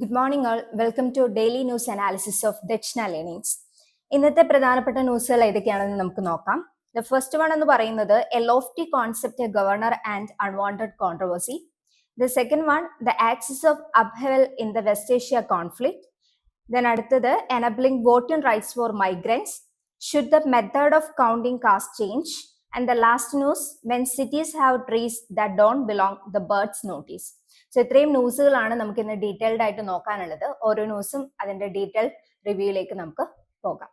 Good morning all. Welcome to daily news analysis of Dakshina learnings. ഇന്നത്തെ പ്രധാനപ്പെട്ട ന്യൂസുകൾ ഏതൊക്കെയാണെന്ന് നമുക്ക് നോക്കാം. ദ ഫസ്റ്റ് വൺ എന്ന് പറയുന്നത് a lofty concept, a governor and unwanted controversy. The second one the axis of upheaval in the West Asia conflict. Then അടുത്തത് enabling voting rights for migrants. Should the method of counting caste change? And the last news, when cities have trees that don't belong, the birds notice. So ഇത്രയും ന്യൂസുകളാണ് നമുക്ക് ഇന്ന് detailed ആയിട്ട് നോക്കാനുള്ളത്. ഓരോ ന്യൂസും അതിന്റെ detail റിവ്യൂയിലേക്ക് നമുക്ക് പോകാം.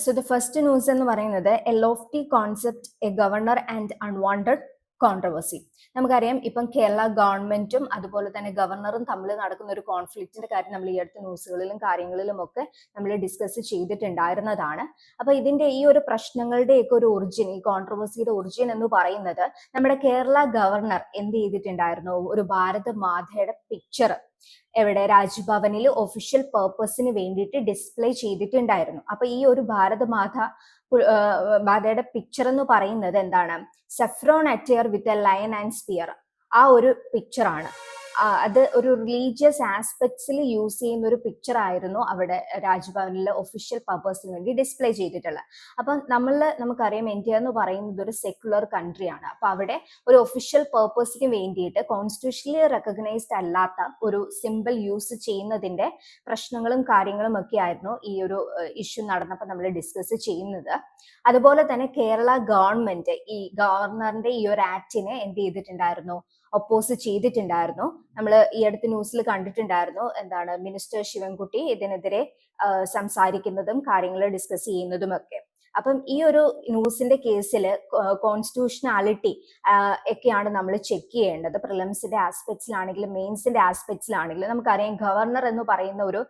സോ ദ ഫസ്റ്റ് ന്യൂസ് എന്ന് പറയുന്നത് a lofty concept, a governor and unwanted controversy. നമുക്കറിയാം ഇപ്പം കേരള ഗവൺമെന്റും അതുപോലെ തന്നെ ഗവർണറും തമ്മിൽ നടക്കുന്ന ഒരു കോൺഫ്ലിക്റ്റിന്റെ കാര്യം നമ്മൾ ഈ അടുത്ത ന്യൂസുകളിലും കാര്യങ്ങളിലും ഒക്കെ നമ്മൾ ഡിസ്കസ് ചെയ്തിട്ടുണ്ടായിരുന്നതാണ്. അപ്പൊ ഇതിന്റെ ഈ ഒരു പ്രശ്നങ്ങളുടെയൊക്കെ ഒരു ഒറിജിൻ, ഈ കോൺട്രവേഴ്സിയുടെ ഒറിജിൻ എന്ന് പറയുന്നത് നമ്മുടെ കേരള ഗവർണർ എന്ത് ചെയ്തിട്ടുണ്ടായിരുന്നു, ഒരു ഭാരത മാതയുടെ പിക്ചർ എവിടെ രാജ്ഭവനിൽ ഒഫീഷ്യൽ പേർപ്പസിന് വേണ്ടിയിട്ട് ഡിസ്പ്ലേ ചെയ്തിട്ടുണ്ടായിരുന്നു. അപ്പൊ ഈ ഒരു ഭാരതമാതയുടെ പിക്ചർ എന്ന് പറയുന്നത് എന്താണ്, saffron attire with a lion and spear. ആ ഒരു പിക്ചറാണ്. അത് ഒരു റിലീജിയസ് ആസ്പെക്ട്സിൽ യൂസ് ചെയ്യുന്ന ഒരു പിക്ചർ ആയിരുന്നു അവിടെ രാജ്ഭവനിലെ ഒഫീഷ്യൽ പർപ്പസിന് വേണ്ടി ഡിസ്പ്ലേ ചെയ്തിട്ടുള്ളത്. അപ്പം നമുക്കറിയാം ഇന്ത്യ എന്ന് പറയുന്നത് ഒരു സെക്യുലർ കൺട്രിയാണ്. അപ്പൊ അവിടെ ഒരു ഒഫീഷ്യൽ പർപ്പസിന് വേണ്ടിയിട്ട് കോൺസ്റ്റിറ്റ്യൂഷണലി റെക്കഗ്നൈസ്ഡ് അല്ലാത്ത ഒരു സിമ്പിൾ യൂസ് ചെയ്യുന്നതിന്റെ പ്രശ്നങ്ങളും കാര്യങ്ങളും ഒക്കെ ആയിരുന്നു ഈ ഒരു ഇഷ്യൂ നടന്നപ്പോൾ നമ്മൾ ഡിസ്കസ് ചെയ്യുന്നത്. അതുപോലെ തന്നെ കേരള ഗവൺമെന്റ് ഈ ഗവർണറിന്റെ ഈ ഒരു ആക്ടിനെ എന്ത് ചെയ്തിട്ടുണ്ടായിരുന്നു, ഒപ്പോസ് ചെയ്തിട്ടുണ്ടായിരുന്നു. നമ്മൾ ഈ അടുത്ത ന്യൂസിൽ കണ്ടിട്ടുണ്ടായിരുന്നു, എന്താണ് മിനിസ്റ്റർ ശിവൻകുട്ടി ഇതിനെതിരെ സംസാരിക്കുന്നതും കാര്യങ്ങൾ ഡിസ്കസ് ചെയ്യുന്നതും ഒക്കെ. അപ്പം ഈ ഒരു ന്യൂസിന്റെ കേസിൽ കോൺസ്റ്റിറ്റ്യൂഷണാലിറ്റി ഒക്കെയാണ് നമ്മൾ ചെക്ക് ചെയ്യേണ്ടത്. പ്രിലിംസിന്റെ ആസ്പെക്ട്സിലാണെങ്കിലും മെയിൻസിന്റെ ആസ്പെക്ട്സിലാണെങ്കിലും നമുക്കറിയാം ഗവർണർ എന്ന് പറയുന്ന ഒരു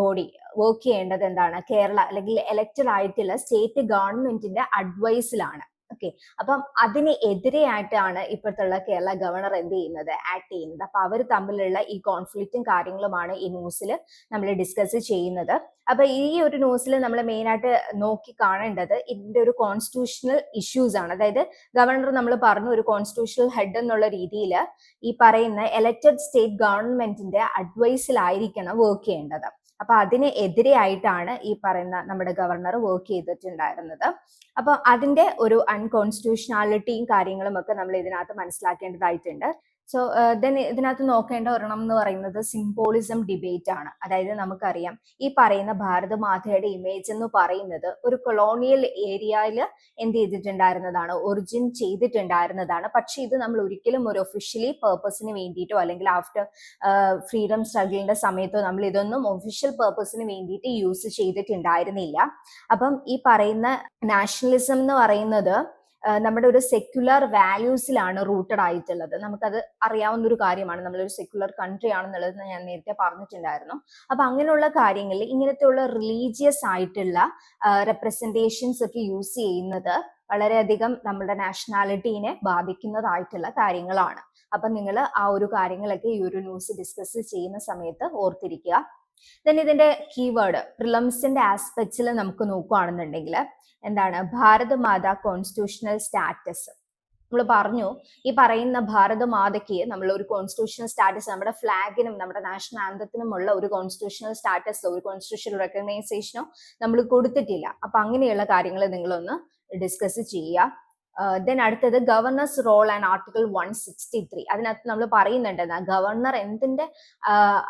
ബോഡി വർക്ക് ചെയ്യേണ്ടത് എന്താണ്, കേരള അല്ലെങ്കിൽ എലക്റ്റഡ് ആയിട്ടുള്ള സ്റ്റേറ്റ് ഗവൺമെന്റിന്റെ അഡ്വൈസിലാണ്. ഓക്കെ, അപ്പം അതിന് എതിരെയായിട്ടാണ് ഇപ്പോഴത്തുള്ള കേരള ഗവർണർ എന്ത് ചെയ്യുന്നത്, ആക്ട് ചെയ്യുന്നത്. അപ്പൊ അവർ തമ്മിലുള്ള ഈ കോൺഫ്ലിക്റ്റും കാര്യങ്ങളുമാണ് ഈ ന്യൂസിൽ നമ്മൾ ഡിസ്കസ് ചെയ്യുന്നത്. അപ്പൊ ഈ ഒരു ന്യൂസിൽ നമ്മൾ മെയിൻ ആയിട്ട് നോക്കി കാണേണ്ടത് ഇതിന്റെ ഒരു കോൺസ്റ്റിറ്റ്യൂഷണൽ ഇഷ്യൂസ് ആണ്. അതായത് ഗവർണർ നമ്മൾ പറഞ്ഞു ഒരു കോൺസ്റ്റിറ്റ്യൂഷണൽ ഹെഡ് എന്നുള്ള രീതിയിൽ ഈ പറയുന്ന എലക്റ്റഡ് സ്റ്റേറ്റ് ഗവൺമെന്റിന്റെ അഡ്വൈസിലായിരിക്കണം വർക്ക് ചെയ്യേണ്ടത്. അപ്പൊ അതിന് എതിരെയായിട്ടാണ് ഈ പറയുന്ന നമ്മുടെ ഗവർണർ വർക്ക് ചെയ്തിട്ടുണ്ടായിരുന്നത്. അപ്പൊ അതിന്റെ ഒരു അൺകോൺസ്റ്റിറ്റ്യൂഷണാലിറ്റിയും കാര്യങ്ങളും ഒക്കെ നമ്മൾ ഇതിനകത്ത് മനസ്സിലാക്കേണ്ടതായിട്ടുണ്ട്. സോ ദെൻ ഇതിനകത്ത് നോക്കേണ്ട ഒരെണ്ണം എന്ന് പറയുന്നത് സിംബോളിസം ഡിബേറ്റ് ആണ്. അതായത് നമുക്കറിയാം ഈ പറയുന്ന ഭാരതമാതയുടെ ഇമേജ് എന്ന് പറയുന്നത് ഒരു കൊളോണിയൽ ഏരിയയിൽ എന്ത് ചെയ്തിട്ടുണ്ടായിരുന്നതാണ്, ഒറിജിൻ ചെയ്തിട്ടുണ്ടായിരുന്നതാണ്. പക്ഷെ ഇത് നമ്മൾ ഒരിക്കലും ഒരു ഒഫീഷ്യലി പേർപ്പസിന് വേണ്ടിയിട്ടോ അല്ലെങ്കിൽ ആഫ്റ്റർ ഫ്രീഡം സ്ട്രഗിളിന്റെ സമയത്തോ നമ്മൾ ഇതൊന്നും ഒഫീഷ്യൽ പേർപ്പസിന് വേണ്ടിയിട്ട് യൂസ് ചെയ്തിട്ടുണ്ടായിരുന്നില്ല. അപ്പം ഈ പറയുന്ന നാഷണലിസം എന്ന് പറയുന്നത് നമ്മുടെ ഒരു സെക്യുലർ വാല്യൂസിലാണ് റൂട്ടഡ് ആയിട്ടുള്ളത്. നമുക്കത് അറിയാവുന്ന ഒരു കാര്യമാണ്, നമ്മളൊരു സെക്യുലർ കൺട്രി ആണെന്നുള്ളത് ഞാൻ നേരത്തെ പറഞ്ഞിട്ടുണ്ടായിരുന്നു. അപ്പൊ അങ്ങനെയുള്ള കാര്യങ്ങളിൽ ഇങ്ങനത്തെയുള്ള റിലീജിയസ് ആയിട്ടുള്ള റെപ്രസെന്റേഷൻസ് ഒക്കെ യൂസ് ചെയ്യുന്നത് വളരെയധികം നമ്മുടെ നാഷണാലിറ്റീനെ ബാധിക്കുന്നതായിട്ടുള്ള കാര്യങ്ങളാണ്. അപ്പൊ നിങ്ങൾ ആ ഒരു കാര്യങ്ങളൊക്കെ ഈ ഒരു ന്യൂസ് ഡിസ്കസ് ചെയ്യുന്ന സമയത്ത് ഓർത്തിരിക്കുക. ദെൻ ഇതിന്റെ കീവേഡ് പ്രിലിംസിന്റെ ആസ്പെക്ട്സിൽ നമുക്ക് നോക്കുകയാണെന്നുണ്ടെങ്കിൽ എന്താണ്, ഭാരതമാത കോൺസ്റ്റിറ്റ്യൂഷണൽ സ്റ്റാറ്റസ്. നമ്മൾ പറഞ്ഞു ഈ പറയുന്ന ഭാരതമാതയ്ക്ക് നമ്മൾ ഒരു കോൺസ്റ്റിറ്റ്യൂഷണൽ സ്റ്റാറ്റസ്, നമ്മുടെ ഫ്ലാഗിനും നമ്മുടെ നാഷണൽ ആന്തത്തിനും ഉള്ള ഒരു കോൺസ്റ്റിറ്റ്യൂഷണൽ സ്റ്റാറ്റസോ ഒരു കോൺസ്റ്റിറ്റ്യൂഷണൽ റെക്കഗ്നൈസേഷനോ നമ്മൾ കൊടുത്തിട്ടില്ല. അപ്പൊ അങ്ങനെയുള്ള കാര്യങ്ങൾ നിങ്ങളൊന്ന് ഡിസ്കസ് ചെയ്യുക. ദെൻ അടുത്തത് ഗവർണേഴ്സ് റോൾ ആൻഡ് ആർട്ടിക്കിൾ 163. അതിനകത്ത് നമ്മൾ പറയുന്നുണ്ട് ഗവർണർ എന്തിന്റെ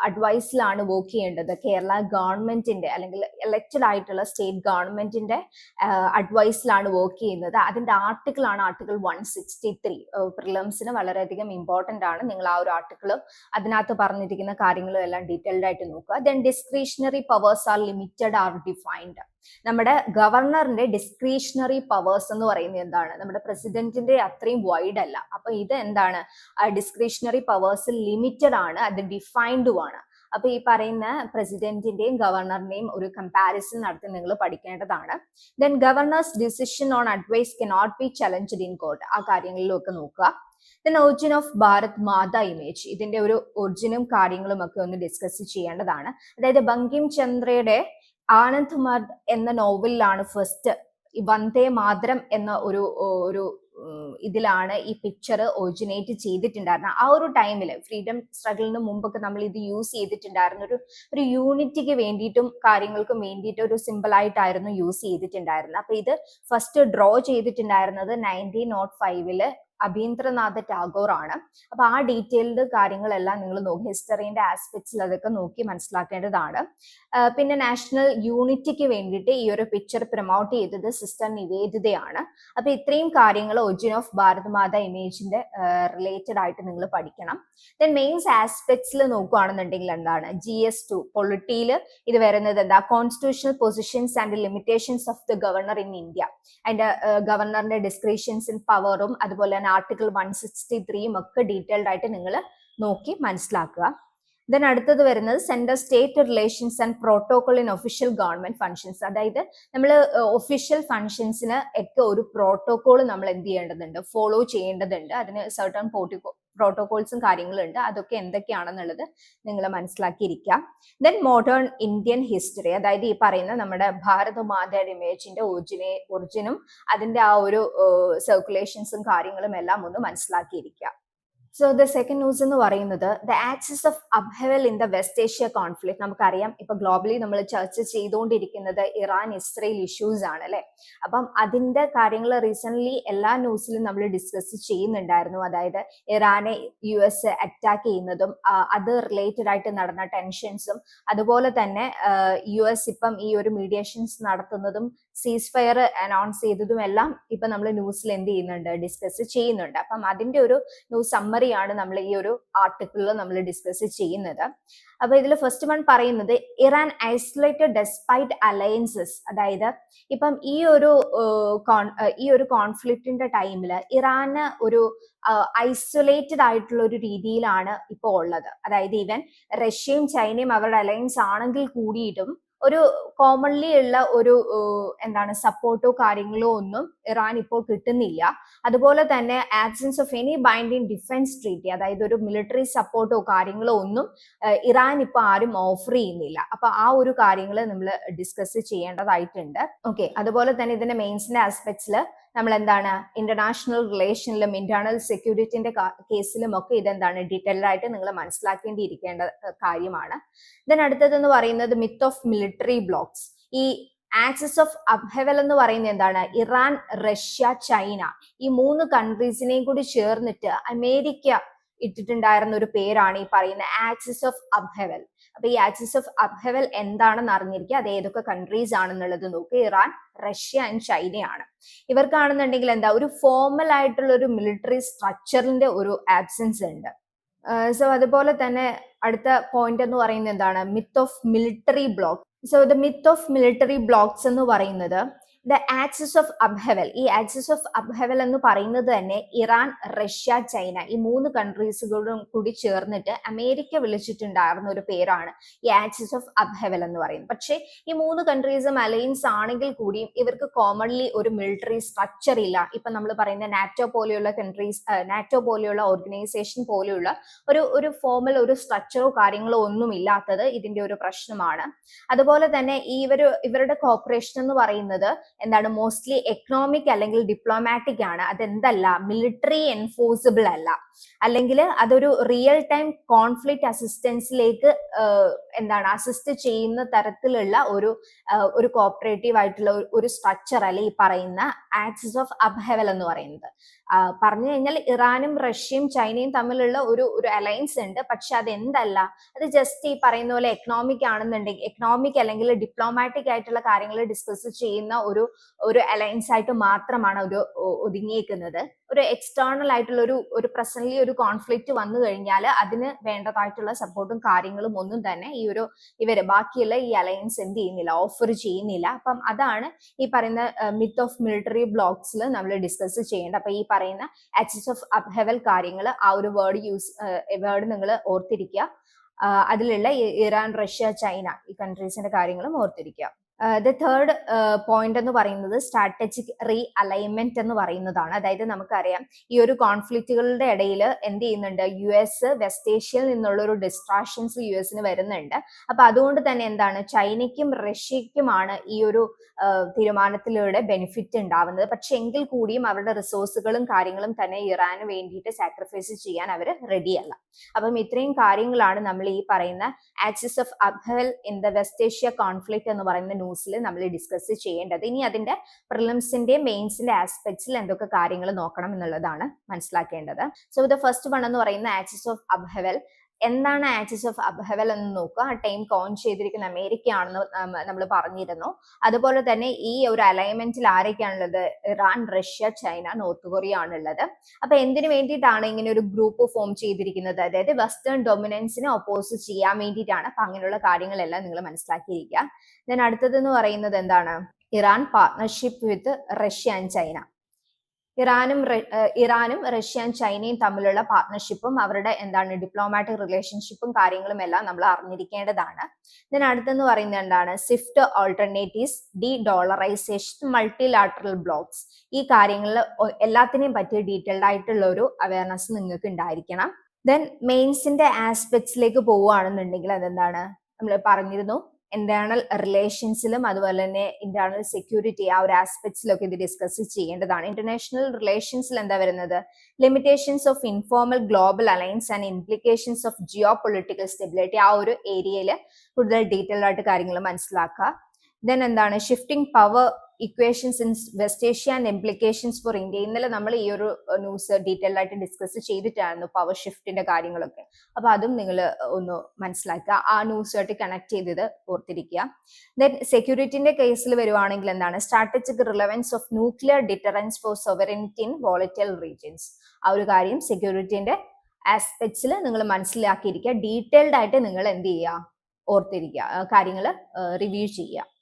അഡ്വൈസിലാണ് വർക്ക് ചെയ്യേണ്ടത്, കേരള ഗവൺമെന്റിന്റെ അല്ലെങ്കിൽ എലക്റ്റഡ് ആയിട്ടുള്ള സ്റ്റേറ്റ് ഗവൺമെന്റിന്റെ അഡ്വൈസിലാണ് വർക്ക് ചെയ്യുന്നത്. അതിന്റെ ആർട്ടിക്കിൾ ആണ് ആർട്ടിക്കിൾ 163. പ്രിലിംസിന് വളരെയധികം ഇമ്പോർട്ടന്റ് ആണ്. നിങ്ങൾ ആ ഒരു ആർട്ടിക്കിളും അതിനകത്ത് പറഞ്ഞിരിക്കുന്ന കാര്യങ്ങളും എല്ലാം ഡീറ്റെയിൽഡ് ആയിട്ട് നോക്കുക. Then discretionary powers are limited or defined. നമ്മുടെ ഗവർണറിന്റെ ഡിസ്ക്രിഷണറി പവേഴ്സ് എന്ന് പറയുന്നത് എന്താണ്, നമ്മുടെ പ്രസിഡന്റിന്റെ അത്രയും വൈഡ് അല്ല. അപ്പൊ ഇത് എന്താണ്, ഡിസ്ക്രിഷണറി പവേഴ്സ് ലിമിറ്റഡ് ആണ്, അത് ഡിഫൈൻഡും ആണ്. അപ്പൊ ഈ പറയുന്ന പ്രസിഡന്റിന്റെയും ഗവർണറിന്റെയും ഒരു കമ്പാരിസൺ നടത്തി നിങ്ങൾ പഠിക്കേണ്ടതാണ്. Then governor's decision on advice cannot be challenged in court. ആ കാര്യങ്ങളിലും ഒക്കെ നോക്കുക. Then origin of Bharat Mata image, ഇതിന്റെ ഒരു ഒറിജിനും കാര്യങ്ങളും ഒക്കെ ഒന്ന് ഡിസ്കസ് ചെയ്യേണ്ടതാണ്. അതായത് ബങ്കിം ചന്ദ്രയുടെ ആനന്ദ് മാർഗ് എന്ന നോവലിലാണ് ഫസ്റ്റ് വന്ദേ മാതരം എന്ന ഒരു ഇതിലാണ് ഈ പിക്ചർ ഒറിജിനേറ്റ് ചെയ്തിട്ടുണ്ടായിരുന്നത്. ആ ഒരു ടൈമിൽ ഫ്രീഡം സ്ട്രഗിളിന് മുമ്പൊക്കെ നമ്മൾ ഇത് യൂസ് ചെയ്തിട്ടുണ്ടായിരുന്ന ഒരു യൂണിറ്റിക്ക് വേണ്ടിയിട്ടും കാര്യങ്ങൾക്കും വേണ്ടിയിട്ട് ഒരു സിമ്പിൾ ആയിട്ടായിരുന്നു യൂസ് ചെയ്തിട്ടുണ്ടായിരുന്നത്. അപ്പൊ ഇത് ഫസ്റ്റ് ഡ്രോ ചെയ്തിട്ടുണ്ടായിരുന്നത് 1905 അബീന്ദ്രനാഥ് ടാഗോർ ആണ്. അപ്പൊ ആ ഡീറ്റെയിൽഡ് കാര്യങ്ങളെല്ലാം നിങ്ങൾ നോക്കി ഹിസ്റ്ററിന്റെ ആസ്പെക്ട്സിൽ അതൊക്കെ നോക്കി മനസ്സിലാക്കേണ്ടതാണ്. പിന്നെ നാഷണൽ യൂണിറ്റിക്ക് വേണ്ടിയിട്ട് ഈ ഒരു പിക്ചർ പ്രൊമോട്ട് ചെയ്തത് സിസ്റ്റർ നിവേദിതയാണ്. അപ്പൊ ഇത്രയും കാര്യങ്ങൾ ഒറിജിൻ ഓഫ് ഭാരത് മാത ഇമേജിന്റെ റിലേറ്റഡ് ആയിട്ട് നിങ്ങൾ പഠിക്കണം. ദെൻ മെയിൻസ് ആസ്പെക്ട്സിൽ നോക്കുകയാണെന്നുണ്ടെങ്കിൽ എന്താണ് GS2 പൊളിറ്റിയിൽ ഇത് വരുന്നത് എന്താ constitutional positions and limitations of the governor in India. അതിന്റെ ഗവർണറിന്റെ ഡിസ്ക്രിപ്ഷൻസ് ഇൻ പവറും അതുപോലെ തന്നെ ആർട്ടിക്കിൾ 163 ഒക്കെ ഡീറ്റെയിൽഡ് ആയിട്ട് നിങ്ങൾ നോക്കി മനസ്സിലാക്കുക. ദെൻ അടുത്തത് വരുന്നത് central state relations and protocol in official government functions. അതായത് നമ്മൾ ഒഫീഷ്യൽ ഫങ്ഷൻസിന് ഒക്കെ ഒരു പ്രോട്ടോകോൾ നമ്മൾ എന്ത് ചെയ്യേണ്ടതുണ്ട്, ഫോളോ ചെയ്യേണ്ടതുണ്ട്. അതിന് സർട്ടൺ പ്രോട്ടോകോൾസും കാര്യങ്ങളുണ്ട്. അതൊക്കെ എന്തൊക്കെയാണെന്നുള്ളത് നിങ്ങൾ മനസ്സിലാക്കിയിരിക്കാം. ദെൻ മോഡേൺ ഇന്ത്യൻ ഹിസ്റ്ററി, അതായത് ഈ പറയുന്ന നമ്മുടെ ഭാരതമാതയുടെ ഇമേജിന്റെ ഒറിജിനും അതിന്റെ ആ ഒരു സർക്കുലേഷൻസും കാര്യങ്ങളും എല്ലാം ഒന്ന് മനസ്സിലാക്കിയിരിക്കുക. സോ ദ സെക്കൻഡ് ന്യൂസ് എന്ന് പറയുന്നത് the axis of upheaval in the West Asia conflict. നമുക്കറിയാം ഇപ്പൊ ഗ്ലോബലി നമ്മൾ ചർച്ച ചെയ്തുകൊണ്ടിരിക്കുന്നത് ഇറാൻ ഇസ്രയേൽ ഇഷ്യൂസ് ആണ് അല്ലെ. അപ്പം അതിന്റെ കാര്യങ്ങൾ റീസെന്റ് എല്ലാ ന്യൂസിലും നമ്മൾ ഡിസ്കസ് ചെയ്യുന്നുണ്ടായിരുന്നു. അതായത് ഇറാനെ US അറ്റാക്ക് ചെയ്യുന്നതും അത് റിലേറ്റഡ് ആയിട്ട് നടന്ന ടെൻഷൻസും അതുപോലെ തന്നെ US ഇപ്പം ഈ ഒരു മീഡിയേഷൻസ് നടത്തുന്നതും സീസ് ഫയർ അനൗൺസ് ചെയ്തതും എല്ലാം ഇപ്പൊ നമ്മൾ ന്യൂസിൽ എന്ത് ചെയ്യുന്നുണ്ട്, ഡിസ്കസ് ചെയ്യുന്നുണ്ട്. അപ്പം അതിന്റെ ഒരു ന്യൂസ് സമ്മറിയാണ് നമ്മൾ ഈ ഒരു ആർട്ടിക്കിളിൽ നമ്മൾ ഡിസ്കസ് ചെയ്യുന്നത്. അപ്പൊ ഇതിൽ ഫസ്റ്റ് വൺ പറയുന്നത് ഇറാൻ ഐസൊലേറ്റഡ് ഡെസ്പൈറ്റ് അലയൻസസ്. അതായത് ഇപ്പം ഈ ഒരു കോൺഫ്ലിക്റ്റിന്റെ ടൈമിൽ ഇറാന് ഒരു ഐസൊലേറ്റഡ് ആയിട്ടുള്ള ഒരു രീതിയിലാണ് ഇപ്പോൾ ഉള്ളത്. അതായത് ഈവൻ റഷ്യയും ചൈനയും അവരുടെ അലയൻസ് ആണെങ്കിൽ കൂടിയിട്ടും ഒരു കോമൺലി ഉള്ള ഒരു എന്താണ് സപ്പോർട്ടോ കാര്യങ്ങളോ ഒന്നും ഇറാൻ ഇപ്പോൾ കിട്ടുന്നില്ല. അതുപോലെ തന്നെ absence of any binding defence treaty, അതായത് ഒരു മിലിറ്ററി സപ്പോർട്ടോ കാര്യങ്ങളോ ഒന്നും ഇറാൻ ഇപ്പൊ ആരും ഓഫർ ചെയ്യുന്നില്ല. അപ്പൊ ആ ഒരു കാര്യങ്ങൾ നമ്മൾ ഡിസ്കസ് ചെയ്യേണ്ടതായിട്ടുണ്ട്. ഓക്കെ, അതുപോലെ തന്നെ ഇതിന്റെ മെയിൻസിന്റെ ആസ്പെക്ട്സിൽ നമ്മൾ എന്താണ് ഇന്റർനാഷണൽ റിലേഷനിലും ഇന്റേണൽ സെക്യൂരിറ്റിന്റെ കേസിലും ഒക്കെ ഇതെന്താണ് ഡീറ്റെയിൽഡ് ആയിട്ട് നിങ്ങൾ മനസ്സിലാക്കേണ്ടിയിരിക്കേണ്ട കാര്യമാണ്. ദെൻ അടുത്തതെന്ന് പറയുന്നത് മിത്ത് ഓഫ് മിലിറ്ററി ബ്ലോക്സ്. ഈ ആക്സിസ് ഓഫ് അപ്ഹെവൽ എന്ന് പറയുന്നത് എന്താണ്, ഇറാൻ, റഷ്യ, ചൈന ഈ 3 കൺട്രീസിനെയും കൂടി ചേർന്നിട്ട് അമേരിക്ക ഇട്ടിട്ടുണ്ടായിരുന്ന ഒരു പേരാണ് ഈ പറയുന്ന ആക്സിസ് ഓഫ് അപ്ഹെവൽ. അപ്പൊ ഈ ആക്സിസ് ഓഫ് അപ്ഹെവൽ എന്താണെന്ന് അറിഞ്ഞിരിക്കുക. അത് ഏതൊക്കെ കൺട്രീസ് ആണെന്നുള്ളത് നോക്കുക. ഇറാൻ, റഷ്യ ആൻഡ് ചൈനയാണ്. ഇവർക്കാണെന്നുണ്ടെങ്കിൽ എന്താ ഒരു ഫോർമൽ ആയിട്ടുള്ള ഒരു മിലിറ്ററി സ്ട്രക്ചറിന്റെ ഒരു ആബ്സെൻസ് ഉണ്ട്. സോ അതുപോലെ തന്നെ അടുത്ത പോയിന്റ് എന്ന് പറയുന്നത് എന്താണ്, myth of military block. So the myth of military blocks എന്ന് പറയുന്നത് ദ ആക്സിസ് ഓഫ് അപ്ഹെവൽ. ഈ ആക്സിസ് ഓഫ് അപ്ഹെവൽ എന്ന് പറയുന്നത് തന്നെ ഇറാൻ, റഷ്യ, ചൈന ഈ 3 കൺട്രീസുകളും കൂടി ചേർന്നിട്ട് അമേരിക്ക വിളിച്ചിട്ടുണ്ടായിരുന്ന ഒരു പേരാണ് ഈ ആക്സിസ് ഓഫ് അപ്ഹെവൽ എന്ന് പറയുന്നത്. പക്ഷേ ഈ 3 കൺട്രീസും അലയൻസ് ആണെങ്കിൽ കൂടിയും ഇവർക്ക് കോമൺലി ഒരു മിലിറ്ററി സ്ട്രക്ചർ ഇല്ല. ഇപ്പൊ നമ്മൾ പറയുന്ന നാറ്റോ പോലെയുള്ള കൺട്രീസ്, നാറ്റോ പോലെയുള്ള ഓർഗനൈസേഷൻ പോലെയുള്ള ഒരു ഫോർമൽ ഒരു സ്ട്രക്ചറോ കാര്യങ്ങളോ ഒന്നും ഇല്ലാത്തത് ഇതിന്റെ ഒരു പ്രശ്നമാണ്. അതുപോലെ തന്നെ ഇവരുടെ കോപ്പറേഷൻ എന്ന് പറയുന്നത് എന്താണ്, മോസ്റ്റ്ലി എക്കണോമിക് അല്ലെങ്കിൽ ഡിപ്ലോമാറ്റിക് ആണ്. അതെന്തല്ല, മിലിറ്ററി എൻഫോഴ്സിബിൾ അല്ല. അല്ലെങ്കിൽ അതൊരു റിയൽ ടൈം കോൺഫ്ലിക്റ്റ് അസിസ്റ്റൻസിലേക്ക് എന്താണ് അസിസ്റ്റ് ചെയ്യുന്ന തരത്തിലുള്ള ഒരു കോപ്പറേറ്റീവ് ആയിട്ടുള്ള ഒരു സ്ട്രക്ചർ അല്ല ഈ പറയുന്ന ആക്സിസ് ഓഫ് അപ്ഹെവൽ എന്ന് പറയുന്നത്. പറഞ്ഞു കഴിഞ്ഞാൽ ഇറാനും റഷ്യയും ചൈനയും തമ്മിലുള്ള ഒരു അലയൻസ് ഉണ്ട്. പക്ഷെ അത് എന്തല്ല, അത് ജസ്റ്റ് ഈ പറയുന്ന പോലെ എക്കണോമിക് അല്ലെങ്കിൽ ഡിപ്ലോമാറ്റിക് ആയിട്ടുള്ള കാര്യങ്ങൾ ഡിസ്കസ് ചെയ്യുന്ന ഒരു അലയൻസ് ആയിട്ട് മാത്രമാണ് ഒതുങ്ങിയേക്കുന്നത്. ഒരു എക്സ്റ്റേണൽ ആയിട്ടുള്ള ഒരു പ്രസന്റ്ലി ഒരു കോൺഫ്ലിക്റ്റ് വന്നു കഴിഞ്ഞാൽ അതിന് വേണ്ടതായിട്ടുള്ള സപ്പോർട്ടും കാര്യങ്ങളും ഒന്നും തന്നെ ഇവര് ബാക്കിയുള്ള ഈ അലയൻസ് എന്ത് ചെയ്യുന്നില്ല, ഓഫർ ചെയ്യുന്നില്ല. അപ്പം അതാണ് ഈ പറയുന്ന മിത്ത് ഓഫ് മിലിറ്ററി ബ്ലോക്സിൽ നമ്മൾ ഡിസ്കസ് ചെയ്യേണ്ടത്. അപ്പൊ ഈ പറയുന്ന ആക്സിസ് ഓഫ് അപ്ഹെവൽ കാര്യങ്ങൾ ആ ഒരു വേർഡ് നിങ്ങൾ ഓർത്തിരിക്കുക. അതിലുള്ള ഇറാൻ, റഷ്യ, ചൈന ഈ കൺട്രീസിന്റെ കാര്യങ്ങളും ഓർത്തിരിക്കുക. ദ തേർഡ് പോയിന്റ് എന്ന് പറയുന്നത് സ്ട്രാറ്റജിക് റീ അലൈൻമെന്റ് എന്ന് പറയുന്നതാണ്. അതായത് നമുക്കറിയാം ഈ ഒരു കോൺഫ്ലിക്റ്റുകളുടെ ഇടയിൽ എന്ത് ചെയ്യുന്നുണ്ട്, US വെസ്റ്റ് ഏഷ്യയിൽ നിന്നുള്ള ഒരു ഡിസ്ട്രാക്ഷൻസ് US വരുന്നുണ്ട്. അപ്പൊ അതുകൊണ്ട് തന്നെ എന്താണ്, ചൈനയ്ക്കും റഷ്യയ്ക്കുമാണ് ഈ ഒരു തീരുമാനത്തിലൂടെ ബെനിഫിറ്റ് ഉണ്ടാവുന്നത്. പക്ഷെ എങ്കിൽ കൂടിയും അവരുടെ റിസോഴ്സുകളും കാര്യങ്ങളും തന്നെ ഇറാന് വേണ്ടിയിട്ട് സാക്രിഫൈസ് ചെയ്യാൻ അവർ റെഡിയല്ല. അപ്പം ഇത്രയും കാര്യങ്ങളാണ് നമ്മൾ ഈ പറയുന്ന axis of upheaval in the West Asia conflict എന്ന് പറയുന്ന ന്യൂസിൽ നമ്മൾ ഡിസ്കസ് ചെയ്യേണ്ടത്. ഇനി അതിന്റെ പ്രിലിംസിന്റെ മെയിൻസിന്റെ ആസ്പെക്ട്സിൽ എന്തൊക്കെ കാര്യങ്ങൾ നോക്കണം എന്നുള്ളതാണ് മനസ്സിലാക്കേണ്ടത്. സോ ദ ഫസ്റ്റ് വൺ എന്ന് പറയുന്ന ആക്സിസ് ഓഫ് അപ്ഹെവൽ. എന്താണ് ആക്സിസ് ഓഫ് അപ്ഹെവൽ എന്ന് നോക്കുക. ആ ടൈം കോൺ ചെയ്തിരിക്കുന്ന അമേരിക്ക ആണെന്ന് നമ്മൾ പറഞ്ഞിരുന്നു. അതുപോലെ തന്നെ ഈ ഒരു അലൈൻമെന്റിൽ ആരൊക്കെയാണുള്ളത്, Iran, Russia, China, North Korea ആണുള്ളത്. അപ്പൊ എന്തിനു വേണ്ടിയിട്ടാണ് ഇങ്ങനെ ഒരു ഗ്രൂപ്പ് ഫോം ചെയ്തിരിക്കുന്നത്, അതായത് വെസ്റ്റേൺ ഡൊമിനൻസിനെ ഒപ്പോസ് ചെയ്യാൻ വേണ്ടിയിട്ടാണ്. അപ്പൊ അങ്ങനെയുള്ള കാര്യങ്ങളെല്ലാം നിങ്ങൾ മനസ്സിലാക്കിയിരിക്കുക. ദെൻ അടുത്തതെന്ന് പറയുന്നത് എന്താണ്, Iran partnership with Russia and China. ഇറാനും റഷ്യ ആൻഡ് ചൈനയും തമ്മിലുള്ള പാർട്ട്ണർഷിപ്പും അവരുടെ എന്താണ് ഡിപ്ലോമാറ്റിക് റിലേഷൻഷിപ്പും കാര്യങ്ങളും എല്ലാം നമ്മൾ അറിഞ്ഞിരിക്കേണ്ടതാണ്. ഇതിന് അടുത്തെന്ന് പറയുന്നത് എന്താണ്, Swift alternatives, D dollarisation, multilateral blocks. ഈ കാര്യങ്ങളിൽ എല്ലാത്തിനെയും പറ്റി ഡീറ്റെയിൽഡ് ആയിട്ടുള്ള ഒരു അവയർനെസ് നിങ്ങൾക്ക് ഉണ്ടായിരിക്കണം. ദെൻ മെയിൻസിന്റെ ആസ്പെക്ട്സിലേക്ക് പോവുകയാണെന്നുണ്ടെങ്കിൽ അതെന്താണ്, നമ്മൾ പറഞ്ഞിരുന്നു ഇന്റേണൽ റിലേഷൻസിലും അതുപോലെ തന്നെ ഇന്റേണൽ സെക്യൂരിറ്റി ആ ഒരു ആസ്പെക്ട്സിലൊക്കെ ഇത് ഡിസ്കസ് ചെയ്യേണ്ടതാണ്. ഇന്റർനാഷണൽ റിലേഷൻസിൽ എന്താ വരുന്നത്, limitations of informal global alliance and implications of geo political stability. ആ ഒരു ഏരിയയിൽ കൂടുതൽ ഡീറ്റെയിൽഡ് ആയിട്ട് കാര്യങ്ങൾ മനസ്സിലാക്കുക. ദെൻ എന്താണ്, shifting power equations in west Asia and implications for India. ഇന്നലെ നമ്മൾ ഈ ഒരു ന്യൂസ് ഡീറ്റെയിൽഡ് ആയിട്ട് ഡിസ്കസ് ചെയ്തിട്ടായിരുന്നു പവർ ഷിഫ്റ്റിന്റെ കാര്യങ്ങളൊക്കെ. അപ്പൊ അതും നിങ്ങൾ ഒന്ന് മനസ്സിലാക്കുക, ആ ന്യൂസുമായിട്ട് കണക്ട് ചെയ്തത് ഓർത്തിരിക്കുക. ദെൻ സെക്യൂരിറ്റിന്റെ കേസിൽ വരുവാണെങ്കിൽ എന്താണ്, strategic relevance of nuclear deterrence for sovereignty in volatile regions. ആ ഒരു കാര്യം സെക്യൂരിറ്റിന്റെ ആസ്പെക്ട്സിൽ നിങ്ങൾ മനസ്സിലാക്കിയിരിക്കുക. ഡീറ്റെയിൽഡ് ആയിട്ട് നിങ്ങൾ എന്ത് ചെയ്യുക, ഓർത്തിരിക്കുക, കാര്യങ്ങൾ റിവ്യൂ ചെയ്യുക.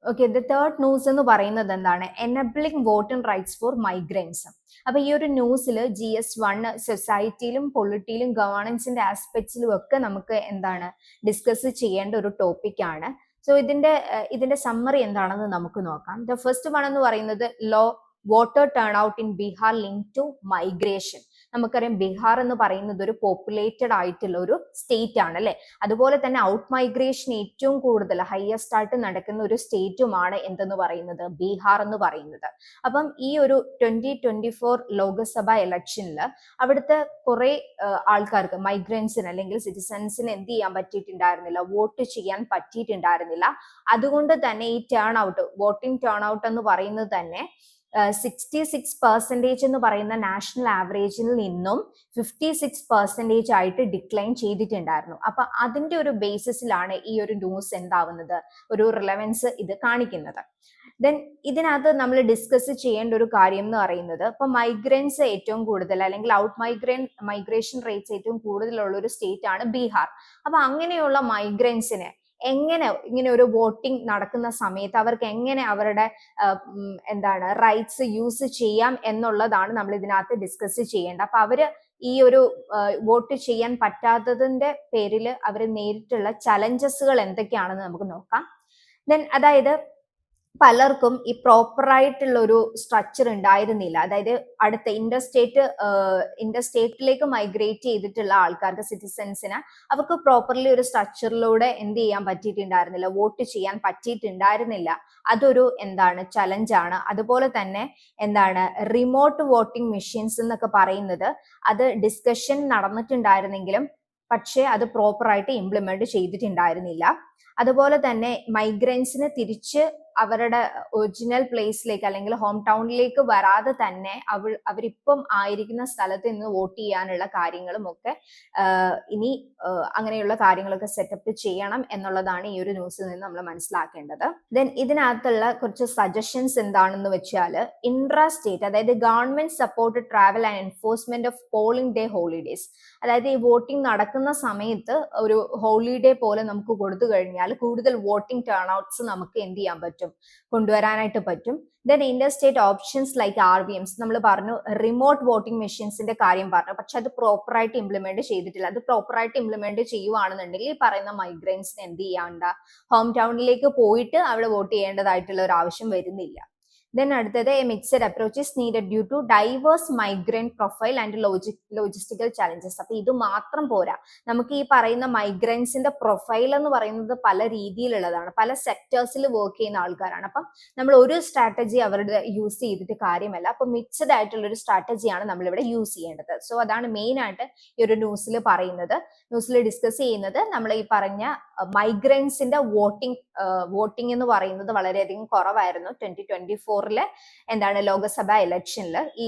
ഓക്കെ, ദ തേർഡ് ന്യൂസ് എന്ന് പറയുന്നത് എന്താണ്, എനബിളിംഗ് വോട്ടിംഗ് റൈറ്റ്സ് ഫോർ മൈഗ്രൻസ്. അപ്പൊ ഈ ഒരു ന്യൂസിൽ GS1 സൊസൈറ്റിയിലും പൊളിറ്റിയിലും ഗവേണൻസിന്റെ ആസ്പെക്ട്സിലും ഒക്കെ നമുക്ക് എന്താണ് ഡിസ്കസ് ചെയ്യേണ്ട ഒരു ടോപ്പിക് ആണ്. സോ ഇതിന്റെ സമ്മറി എന്താണെന്ന് നമുക്ക് നോക്കാം. ദ ഫസ്റ്റ് വൺ എന്ന് പറയുന്നത് low voter turn out in Bihar link to migration. നമുക്കറിയാം ബീഹാർ എന്ന് പറയുന്നത് ഒരു പോപ്പുലേറ്റഡ് ആയിട്ടുള്ള ഒരു സ്റ്റേറ്റ് ആണ് അല്ലെ. അതുപോലെ തന്നെ ഔട്ട് മൈഗ്രേഷൻ ഏറ്റവും കൂടുതൽ ഹയസ്റ്റ് ആയിട്ട് നടക്കുന്ന ഒരു സ്റ്റേറ്റുമാണ് എന്തെന്ന് പറയുന്നത്, ബീഹാർ എന്ന് പറയുന്നത്. അപ്പം ഈ ഒരു 2024 ലോക്സഭ ഇലക്ഷനിൽ അവിടുത്തെ കുറെ ആൾക്കാർക്ക് മൈഗ്രൻസിന് അല്ലെങ്കിൽ സിറ്റിസൺസിന് എന്ത് ചെയ്യാൻ പറ്റിയിട്ടുണ്ടായിരുന്നില്ല, വോട്ട് ചെയ്യാൻ പറ്റിയിട്ടുണ്ടായിരുന്നില്ല. അതുകൊണ്ട് തന്നെ ഈ വോട്ടിംഗ് ടേൺ ഔട്ട് എന്ന് പറയുന്നത് തന്നെ 66% എന്ന് പറയുന്ന നാഷണൽ ആവറേജിൽ നിന്നും 56% ആയിട്ട് ഡിക്ലൈൻ ചെയ്തിട്ടുണ്ടായിരുന്നു. അപ്പൊ അതിന്റെ ഒരു ബേസിസിലാണ് ഈ ഒരു ന്യൂസ് എന്താവുന്നത്, ഒരു റിലവൻസ് ഇത് കാണിക്കുന്നത്. ദെൻ ഇതിനകത്ത് നമ്മൾ ഡിസ്കസ് ചെയ്യേണ്ട ഒരു കാര്യം എന്ന് പറയുന്നത്, ഇപ്പൊ മൈഗ്രൻസ് ഏറ്റവും കൂടുതൽ അല്ലെങ്കിൽ ഔട്ട് മൈഗ്രേഷൻ റേറ്റ്സ് ഏറ്റവും കൂടുതലുള്ള ഒരു സ്റ്റേറ്റ് ആണ് ബീഹാർ. അപ്പൊ അങ്ങനെയുള്ള മൈഗ്രൻസിനെ എങ്ങനെ ഇങ്ങനെ ഒരു വോട്ടിംഗ് നടക്കുന്ന സമയത്ത് അവർക്ക് എങ്ങനെ അവരുടെ എന്താണ് റൈറ്റ്സ് യൂസ് ചെയ്യാം എന്നുള്ളതാണ് നമ്മൾ ഇതിനകത്ത് ഡിസ്കസ് ചെയ്യേണ്ടത്. അപ്പൊ അവര് ഈ ഒരു വോട്ട് ചെയ്യാൻ പറ്റാത്തതിന്റെ പേരിൽ അവർ നേരിട്ടുള്ള ചലഞ്ചസുകൾ എന്തൊക്കെയാണെന്ന് നമുക്ക് നോക്കാം. ദെൻ അതായത് പലർക്കും ഈ പ്രോപ്പർ ആയിട്ടുള്ള ഒരു സ്ട്രക്ചർ ഉണ്ടായിരുന്നില്ല. അതായത് അടുത്ത ഇന്റർസ്റ്റേറ്റിലേക്ക് മൈഗ്രേറ്റ് ചെയ്തിട്ടുള്ള ആൾക്കാർക്ക്, സിറ്റിസൺസിന് അവർക്ക് പ്രോപ്പർലി ഒരു സ്ട്രക്ചറിലൂടെ എന്ത് ചെയ്യാൻ പറ്റിയിട്ടുണ്ടായിരുന്നില്ല, വോട്ട് ചെയ്യാൻ പറ്റിയിട്ടുണ്ടായിരുന്നില്ല. അതൊരു എന്താണ് ചലഞ്ചാണ്. അതുപോലെ തന്നെ എന്താണ് റിമോട്ട് വോട്ടിംഗ് മെഷീൻസ് എന്നൊക്കെ പറയുന്നത്, അത് ഡിസ്കഷൻ നടന്നിട്ടുണ്ടായിരുന്നെങ്കിലും പക്ഷേ അത് പ്രോപ്പറായിട്ട് ഇംപ്ലിമെന്റ് ചെയ്തിട്ടുണ്ടായിരുന്നില്ല. അതുപോലെ തന്നെ മൈഗ്രൻസിന് തിരിച്ച് അവരുടെ ഒറിജിനൽ പ്ലേസിലേക്ക് അല്ലെങ്കിൽ ഹോം ടൗണിലേക്ക് വരാതെ തന്നെ അവരിപ്പം ആയിരിക്കുന്ന സ്ഥലത്ത് നിന്ന് വോട്ട് ചെയ്യാനുള്ള കാര്യങ്ങളും ഒക്കെ ഇനി അങ്ങനെയുള്ള കാര്യങ്ങളൊക്കെ സെറ്റപ്പ് ചെയ്യണം എന്നുള്ളതാണ് ഈ ഒരു ന്യൂസിൽ നിന്ന് നമ്മൾ മനസ്സിലാക്കേണ്ടത്. ദെൻ ഇതിനകത്തുള്ള കുറച്ച് സജഷൻസ് എന്താണെന്ന് വെച്ചാൽ, ഇൻട്രാ സ്റ്റേറ്റ്, അതായത് government support travel and enforcement of polling day holidays. അതായത് ഈ വോട്ടിംഗ് നടക്കുന്ന സമയത്ത് ഒരു ഹോളിഡേ പോലെ നമുക്ക് കൊടുത്തു കഴിഞ്ഞാൽ കഴിഞ്ഞാൽ കൂടുതൽ വോട്ടിംഗ് ടേൺ ഔട്ട്സ് നമുക്ക് എന്ത് ചെയ്യാൻ പറ്റും, കൊണ്ടുവരാനായിട്ട് പറ്റും. Then Inter state options like RVMs, നമ്മൾ പറഞ്ഞു റിമോട്ട് വോട്ടിംഗ് മെഷീൻസിന്റെ കാര്യം പറഞ്ഞു, പക്ഷെ അത് പ്രോപ്പറായിട്ട് ഇംപ്ലിമെന്റ് ചെയ്തിട്ടില്ല. അത് പ്രോപ്പറായിട്ട് ഇംപ്ലിമെന്റ് ചെയ്യുവാണെന്നുണ്ടെങ്കിൽ ഈ പറയുന്ന മൈഗ്രൻസിന് എന്ത് ചെയ്യാണ്ട, ഹോം ടൗണിലേക്ക് പോയിട്ട് അവിടെ വോട്ട് ചെയ്യേണ്ടതായിട്ടുള്ള ഒരു ആവശ്യം വരുന്നില്ല. ദെൻ അടുത്തത് a mixed approach is needed due to diverse migrant profile and logistical challenges. അപ്പൊ ഇത് മാത്രം പോരാ, നമുക്ക് ഈ പറയുന്ന മൈഗ്രൻസിന്റെ പ്രൊഫൈൽ എന്ന് പറയുന്നത് പല രീതിയിലുള്ളതാണ്, പല സെക്ടേഴ്സിൽ വർക്ക് ചെയ്യുന്ന ആൾക്കാരാണ്. അപ്പം നമ്മൾ ഒരു സ്ട്രാറ്റജി അവരുടെ യൂസ് ചെയ്തിട്ട് കാര്യമല്ല, അപ്പൊ മിക്സഡ് ആയിട്ടുള്ള ഒരു സ്ട്രാറ്റജിയാണ് നമ്മൾ ഇവിടെ യൂസ് ചെയ്യേണ്ടത്. സോ അതാണ് മെയിൻ ആയിട്ട് ഈ ഒരു ന്യൂസിൽ പറയുന്നത്, ന്യൂസിൽ ഡിസ്കസ് ചെയ്യുന്നത്. നമ്മൾ ഈ പറഞ്ഞ മൈഗ്രൻസിന്റെ വോട്ടിംഗ് എന്ന് പറയുന്നത് വളരെയധികം കുറവായിരുന്നു 2024 എന്താണ് ലോകസഭ ഇലക്ഷനിൽ. ഈ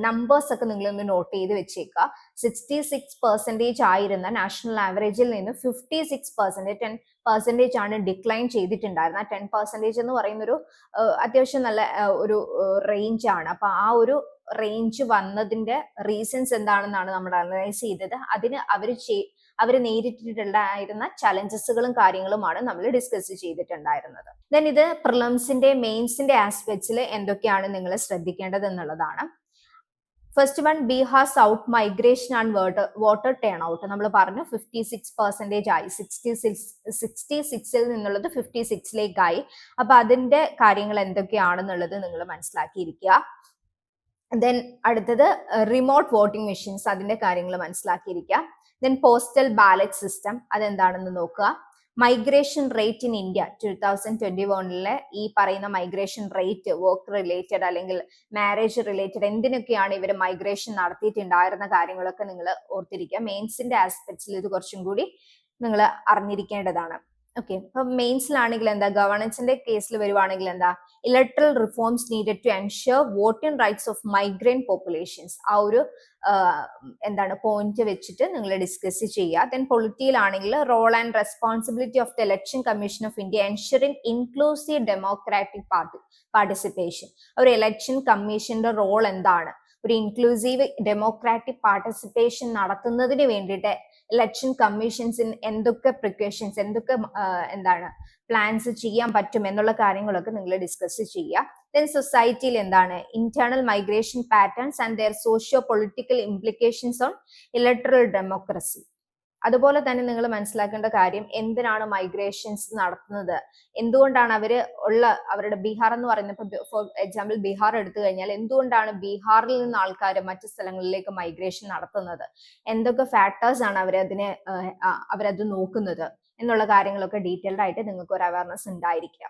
നമ്പേഴ്സ് ഒക്കെ നിങ്ങളൊന്ന് നോട്ട് ചെയ്ത് വെച്ചേക്കുക. 66% ആയിരുന്ന നാഷണൽ ആവറേജിൽ നിന്ന് 56%, 10% ആണ് ഡിക്ലൈൻ ചെയ്തിട്ടുണ്ടായിരുന്നത്. 10% എന്ന് പറയുന്ന ഒരു അത്യാവശ്യം നല്ല ഒരു റേഞ്ച് ആണ്. അപ്പൊ ആ ഒരു റേഞ്ച് വന്നതിന്റെ റീസൺസ് എന്താണെന്നാണ് നമ്മൾ അനലൈസ് ചെയ്തത്. അതിന് അവർ നേരിട്ടിട്ടുണ്ടായിരുന്ന ചലഞ്ചസുകളും കാര്യങ്ങളുമാണ് നമ്മൾ ഡിസ്കസ് ചെയ്തിട്ടുണ്ടായിരുന്നത്. ദെൻ ഇത് പ്രിലിംസിന്റെ മെയിൻസിന്റെ ആസ്പെക്ട്സിൽ എന്തൊക്കെയാണ് നിങ്ങൾ ശ്രദ്ധിക്കേണ്ടത് എന്നുള്ളതാണ്. First one, Bihar south migration and voter turn out. നമ്മൾ പറഞ്ഞു 56% ആയി, 66ൽ നിന്നുള്ളത് 56ലേക്കായി. അപ്പൊ അതിന്റെ കാര്യങ്ങൾ എന്തൊക്കെയാണെന്നുള്ളത് നിങ്ങൾ മനസ്സിലാക്കിയിരിക്കുക. ദെൻ അടുത്തത് റിമോട്ട് വോട്ടിംഗ് മെഷീൻസ്, അതിന്റെ കാര്യങ്ങൾ മനസ്സിലാക്കിയിരിക്കുക. ദെൻ പോസ്റ്റൽ ബാലറ്റ് സിസ്റ്റം, അതെന്താണെന്ന് നോക്കുക. മൈഗ്രേഷൻ റേറ്റ് ഇൻ ഇന്ത്യ 2021 ഈ പറയുന്ന മൈഗ്രേഷൻ റേറ്റ്, വർക്ക് റിലേറ്റഡ് അല്ലെങ്കിൽ മാരേജ് റിലേറ്റഡ് എന്തിനൊക്കെയാണ് ഇവർ മൈഗ്രേഷൻ നടത്തിയിട്ടുണ്ടായിരുന്ന കാര്യങ്ങളൊക്കെ നിങ്ങൾ ഓർത്തിരിക്കുക. മെയിൻസിന്റെ ആസ്പെക്ട്സിൽ ഇത് കുറച്ചും കൂടി നിങ്ങൾ അറിഞ്ഞിരിക്കേണ്ടതാണ്. ഓക്കെ, അപ്പൊ മെയിൻസിലാണെങ്കിൽ എന്താ, ഗവർണൻസിന്റെ കേസിൽ വരുവാണെങ്കിൽ എന്താ, electoral reforms needed to ensure voting rights of migrant populations. ആ ഒരു എന്താണ് പോയിന്റ് വെച്ചിട്ട് നിങ്ങൾ ഡിസ്കസ് ചെയ്യുക. ദെൻ പൊളിറ്റിയിലാണെങ്കിൽ role and responsibility of the Election Commission of India ensuring inclusive democratic participation. ഒരു ഇലക്ഷൻ കമ്മീഷന്റെ റോൾ എന്താണ്, ഒരു ഇൻക്ലൂസീവ് ഡെമോക്രാറ്റിക് പാർട്ടിസിപ്പേഷൻ നടത്തുന്നതിന് വേണ്ടിയിട്ട് ഇലക്ഷൻ കമ്മീഷൻസിന് എന്തൊക്കെ പ്രിക്കോഷൻസ്, എന്തൊക്കെ എന്താണ് പ്ലാൻസ് ചെയ്യാൻ പറ്റും എന്നുള്ള കാര്യങ്ങളൊക്കെ നിങ്ങൾ ഡിസ്കസ് ചെയ്യുക. ദെൻ സൊസൈറ്റിയിൽ എന്താണ് internal migration patterns and their socio political implications on electoral democracy. അതുപോലെ തന്നെ നിങ്ങൾ മനസ്സിലാക്കേണ്ട കാര്യം, എന്തിനാണ് മൈഗ്രേഷൻസ് നടത്തുന്നത്, എന്തുകൊണ്ടാണ് അവരുടെ ബീഹാർ എന്ന് പറയുന്നത്, ഫോർ എക്സാമ്പിൾ ബീഹാർ എടുത്തു കഴിഞ്ഞാൽ എന്തുകൊണ്ടാണ് ബീഹാറിൽ നിന്ന് ആൾക്കാർ മറ്റു സ്ഥലങ്ങളിലേക്ക് മൈഗ്രേഷൻ നടത്തുന്നത്, എന്തൊക്കെ ഫാക്ടേഴ്സ് ആണ് അവരത് നോക്കുന്നത് എന്നുള്ള കാര്യങ്ങളൊക്കെ ഡീറ്റെയിൽഡ് ആയിട്ട് നിങ്ങൾക്ക് ഒരു അവയർനെസ് ഉണ്ടായിരിക്കുക.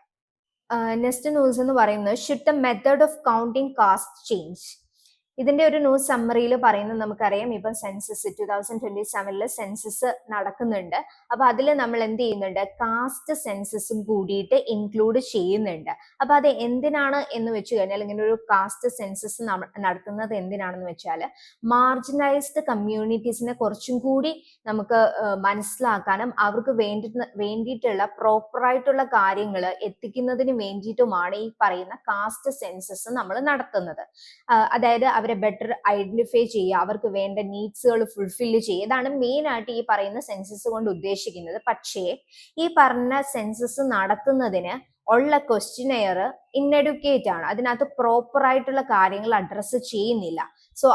നെക്സ്റ്റ് ന്യൂസ് എന്ന് പറയുന്നത്, should the method of counting caste change. ഇതിന്റെ ഒരു ന്യൂസ് സമ്മറിയിൽ പറയുന്നത് നമുക്കറിയാം, ഇപ്പം സെൻസസ് 2027 സെൻസസ് നടക്കുന്നുണ്ട്. അപ്പൊ അതിൽ നമ്മൾ എന്ത് ചെയ്യുന്നുണ്ട്, കാസ്റ്റ് സെൻസസും കൂടിയിട്ട് ഇൻക്ലൂഡ് ചെയ്യുന്നുണ്ട്. അപ്പൊ അത് എന്തിനാണ് എന്ന് വെച്ച് കഴിഞ്ഞാൽ, ഇങ്ങനെ ഒരു കാസ്റ്റ് സെൻസസ് നടത്തുന്നത് എന്തിനാണെന്ന് വെച്ചാൽ, മാർജിനലൈസ്ഡ് കമ്മ്യൂണിറ്റീസിനെ കുറച്ചും കൂടി നമുക്ക് മനസ്സിലാക്കാനും അവർക്ക് വേണ്ടിയിട്ടുള്ള പ്രോപ്പറായിട്ടുള്ള കാര്യങ്ങൾ എത്തിക്കുന്നതിന് വേണ്ടിയിട്ടുമാണ് ഈ പറയുന്ന കാസ്റ്റ് സെൻസസ് നമ്മൾ നടത്തുന്നത്. അതായത് അവരെ ബെറ്റർ ഐഡന്റിഫൈ ചെയ്യുക, അവർക്ക് വേണ്ട നീഡ്സുകൾ ഫുൾഫില്ല് ചെയ്യുക. ഇതാണ് മെയിൻ ആയിട്ട് ഈ പറയുന്ന സെൻസസ് കൊണ്ട് ഉദ്ദേശിക്കുന്നത്. പക്ഷേ ഈ പറഞ്ഞ സെൻസസ് നടത്തുന്നതിന് ഉള്ള ക്വസ്റ്റ്യനെയർ ഇന്നെഡ്യൂക്കേറ്റ് ആണ്, അതിനകത്ത് പ്രോപ്പർ ആയിട്ടുള്ള കാര്യങ്ങൾ അഡ്രസ്സ് ചെയ്യുന്നില്ല. സോ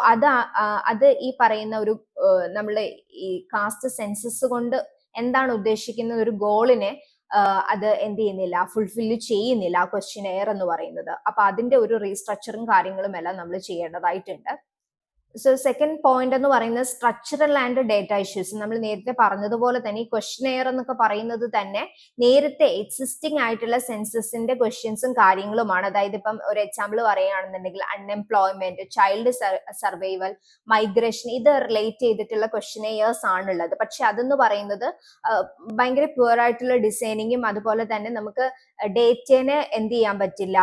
അത് ഈ പറയുന്ന ഒരു നമ്മള് ഈ കാസ്റ്റ് സെൻസസ് കൊണ്ട് എന്താണ് ഉദ്ദേശിക്കുന്ന ഒരു ഗോളിനെ അത് എന്ത് ചെയ്യുന്നില്ല, ഫുൾഫില്ല് ചെയ്യുന്നില്ല ആ ക്വസ്റ്റ്യനെയർ എന്ന് പറയുന്നത്. അപ്പൊ അതിന്റെ ഒരു റീസ്ട്രക്ചറും കാര്യങ്ങളും എല്ലാം നമ്മൾ ചെയ്യേണ്ടതായിട്ടുണ്ട്. സോ സെക്കൻഡ് പോയിന്റ് എന്ന് പറയുന്നത് സ്ട്രക്ചറൽ ആൻഡ് ഡേറ്റ ഇഷ്യൂസ്. നമ്മൾ നേരത്തെ പറഞ്ഞതുപോലെ തന്നെ ഈ ക്വസ്റ്റ്യനെയർ എന്നൊക്കെ പറയുന്നത് തന്നെ നേരത്തെ എക്സിസ്റ്റിംഗ് ആയിട്ടുള്ള സെൻസസിന്റെ ക്വസ്റ്റ്യൻസും കാര്യങ്ങളുമാണ്. അതായത് ഇപ്പം ഒരു എക്സാമ്പിൾ പറയുകയാണെന്നുണ്ടെങ്കിൽ അൺഎംപ്ലോയ്മെന്റ്, ചൈൽഡ് സർവൈവൽ, മൈഗ്രേഷൻ, ഇത് റിലേറ്റ് ചെയ്തിട്ടുള്ള ക്വസ്റ്റ്യനെയേഴ്സ് ആണുള്ളത്. പക്ഷെ അതെന്ന് പറയുന്നത് ഭയങ്കര പ്യുവർ ആയിട്ടുള്ള ഡിസൈനിങ്ങും അതുപോലെ തന്നെ നമുക്ക് ഡേറ്റനെ എന്ത് ചെയ്യാൻ പറ്റില്ല,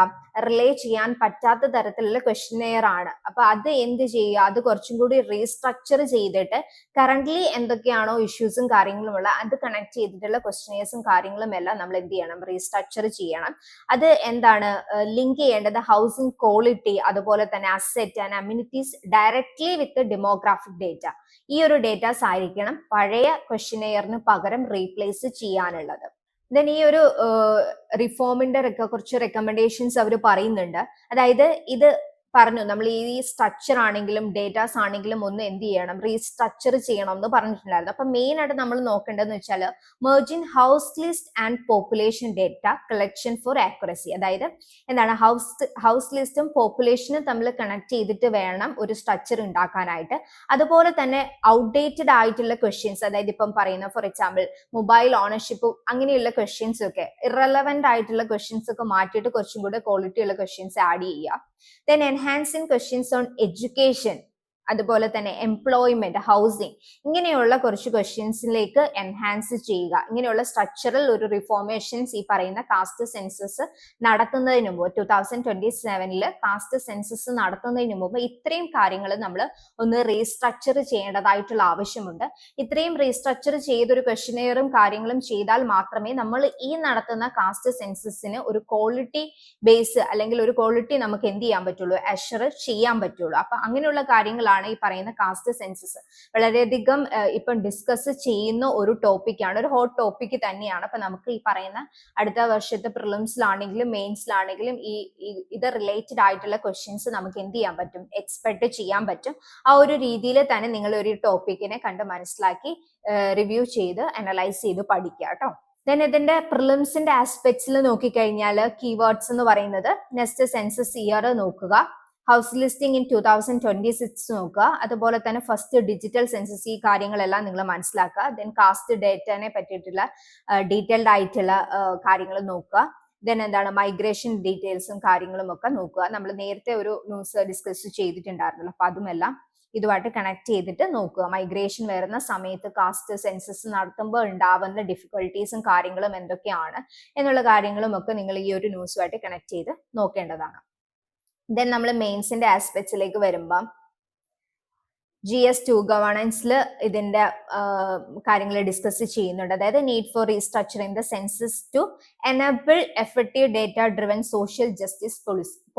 റിലേ ചെയ്യാൻ പറ്റാത്ത തരത്തിലുള്ള ക്വസ്റ്റ്യനെയർ ആണ്. അപ്പൊ അത് എന്ത് ചെയ്യുക, അത് കുറച്ചും കൂടി റീസ്ട്രക്ചർ ചെയ്തിട്ട് കറന്റ്ലി എന്തൊക്കെയാണോ ഇഷ്യൂസും കാര്യങ്ങളും ഉള്ള അത് കണക്ട് ചെയ്തിട്ടുള്ള ക്വസ്റ്റ്യനേഴ്സും കാര്യങ്ങളും എല്ലാം നമ്മൾ എന്ത് ചെയ്യണം, റീസ്ട്രക്ചർ ചെയ്യണം. അത് എന്താണ് ലിങ്ക് ചെയ്യേണ്ടത്, ഹൗസിംഗ് ക്വാളിറ്റി, അതുപോലെ തന്നെ asset and amenities directly with demographic data. ഈ ഒരു ഡേറ്റാസ് ആയിരിക്കണം പഴയ ക്വസ്റ്റ്യനെയറിന് പകരം റീപ്ലേസ് ചെയ്യാനുള്ളത്. ദെൻ ഈ ഒരു റിഫോമിന്റെ കുറച്ച് റെക്കമെൻഡേഷൻസ് അവർ പറയുന്നുണ്ട്. അതായത് ഇത് പറഞ്ഞു നമ്മൾ ഈ സ്ട്രക്ചർ ആണെങ്കിലും ഡേറ്റാസ് ആണെങ്കിലും ഒന്ന് എന്ത് ചെയ്യണം, റീസ്ട്രക്ചർ ചെയ്യണം എന്ന് പറഞ്ഞിട്ടുണ്ടായിരുന്നു. അപ്പൊ മെയിൻ ആയിട്ട് നമ്മൾ നോക്കേണ്ടതെന്ന് വെച്ചാൽ merging house list and population data collection for accuracy. അതായത് എന്താണ്, ഹൗസ് ലിസ്റ്റും പോപ്പുലേഷനും തമ്മിൽ കണക്ട് ചെയ്തിട്ട് വേണം ഒരു സ്ട്രക്ചർ ഉണ്ടാക്കാനായിട്ട്. അതുപോലെ തന്നെ ഔട്ട്ഡേറ്റഡ് ആയിട്ടുള്ള ക്വസ്റ്റ്യൻസ്, അതായത് ഇപ്പം പറയുന്ന ഫോർ എക്സാമ്പിൾ മൊബൈൽ ഓണർഷിപ്പ് അങ്ങനെയുള്ള ക്വസ്റ്റ്യൻസ് ഒക്കെ, ഇറലവന്റ് ആയിട്ടുള്ള ക്വസ്റ്റ്യൻസ് ഒക്കെ മാറ്റിയിട്ട് കുറച്ചും കൂടെ ക്വാളിറ്റി ഉള്ള ക്വസ്റ്റ്യൻസ് ആഡ് ചെയ്യുക. Then enhancing questions on education, അതുപോലെ തന്നെ എംപ്ലോയ്മെന്റ്, ഹൗസിങ്, ഇങ്ങനെയുള്ള കുറച്ച് ക്വസ്റ്റ്യൻസിലേക്ക് എൻഹാൻസ് ചെയ്യുക. ഇങ്ങനെയുള്ള സ്ട്രക്ചറൽ ഒരു റിഫോർമേഷൻസ് ഈ പറയുന്ന കാസ്റ്റ് സെൻസസ് നടത്തുന്നതിന് മുമ്പ് 2027 കാസ്റ്റ് സെൻസസ് നടത്തുന്നതിന് മുമ്പ് ഇത്രയും കാര്യങ്ങൾ നമ്മൾ ഒന്ന് റീസ്ട്രക്ചർ ചെയ്യേണ്ടതായിട്ടുള്ള ആവശ്യമുണ്ട്. ഇത്രയും റീസ്ട്രക്ചർ ചെയ്തൊരു ക്വസ്റ്റ്യനെയറും കാര്യങ്ങളും ചെയ്താൽ മാത്രമേ നമ്മൾ ഈ നടത്തുന്ന കാസ്റ്റ് സെൻസസിന് ഒരു ക്വാളിറ്റി ബേസ് അല്ലെങ്കിൽ ഒരു ക്വാളിറ്റി നമുക്ക് എന്ത് ചെയ്യാൻ പറ്റുള്ളൂ, അഷർ ചെയ്യാൻ പറ്റുള്ളൂ. അപ്പൊ അങ്ങനെയുള്ള കാര്യങ്ങളാണ് ഈ പറയുന്ന കാസ്റ്റ് സെൻസസ്. വളരെയധികം ഇപ്പം ഡിസ്കസ് ചെയ്യുന്ന ഒരു ടോപ്പിക്കാണ്, ഒരു ഹോട്ട് ടോപ്പിക് തന്നെയാണ്. അപ്പൊ നമുക്ക് ഈ പറയുന്ന അടുത്ത വർഷത്തെ പ്രിലിംസിലാണെങ്കിലും മെയിൻസിലാണെങ്കിലും ഇത് റിലേറ്റഡ് ആയിട്ടുള്ള ക്വസ്റ്റ്യൻസ് നമുക്ക് എന്ത് ചെയ്യാൻ പറ്റും, എക്സ്പെക്ട് ചെയ്യാൻ പറ്റും. ആ ഒരു രീതിയിൽ തന്നെ നിങ്ങൾ ഒരു ടോപ്പിക്കിനെ കണ്ട് മനസ്സിലാക്കി റിവ്യൂ ചെയ്ത് അനലൈസ് ചെയ്ത് പഠിക്കുക കേട്ടോ. ദെൻ ഇതിന്റെ പ്രിലിംസിന്റെ ആസ്പെക്ട്സിൽ നോക്കിക്കഴിഞ്ഞാൽ കീവേഡ്സ് എന്ന് പറയുന്നത് നെക്സ്റ്റ് സെൻസസ് ഇയർ നോക്കുക, ഹൗസ് ലിസ്റ്റിംഗ് ഇൻ 2026 നോക്കുക, അതുപോലെ തന്നെ ഫസ്റ്റ് ഡിജിറ്റൽ സെൻസസ്, ഈ കാര്യങ്ങളെല്ലാം നിങ്ങൾ മനസ്സിലാക്കുക. ദെൻ കാസ്റ്റ് ഡേറ്റനെ പറ്റിയിട്ടുള്ള ഡീറ്റെയിൽഡ് ആയിട്ടുള്ള കാര്യങ്ങൾ നോക്കുക. ദെൻ എന്താണ് മൈഗ്രേഷൻ ഡീറ്റെയിൽസും കാര്യങ്ങളും ഒക്കെ നോക്കുക. നമ്മൾ നേരത്തെ ഒരു ന്യൂസ് ഡിസ്കസ് ചെയ്തിട്ടുണ്ടായിരുന്നല്ലോ, അപ്പൊ അതുമെല്ലാം ഇതുമായിട്ട് കണക്ട് ചെയ്തിട്ട് നോക്കുക. മൈഗ്രേഷൻ വരുന്ന സമയത്ത് കാസ്റ്റ് സെൻസസ് നടത്തുമ്പോൾ ഉണ്ടാവുന്ന ഡിഫിക്കൽട്ടീസും കാര്യങ്ങളും എന്തൊക്കെയാണ് എന്നുള്ള കാര്യങ്ങളും ഒക്കെ നിങ്ങൾ ഈ ഒരു ന്യൂസുമായിട്ട് കണക്ട് ചെയ്ത് നോക്കേണ്ടതാണ്. ദെൻ നമ്മൾ മെയിൻസിന്റെ ആസ്പെക്ട്സിലേക്ക് വരുമ്പം GS2 ഗവേണൻസിൽ ഇതിന്റെ കാര്യങ്ങൾ ഡിസ്കസ് ചെയ്യുന്നുണ്ട്. അതായത് need for restructuring the census to enable effective data driven social justice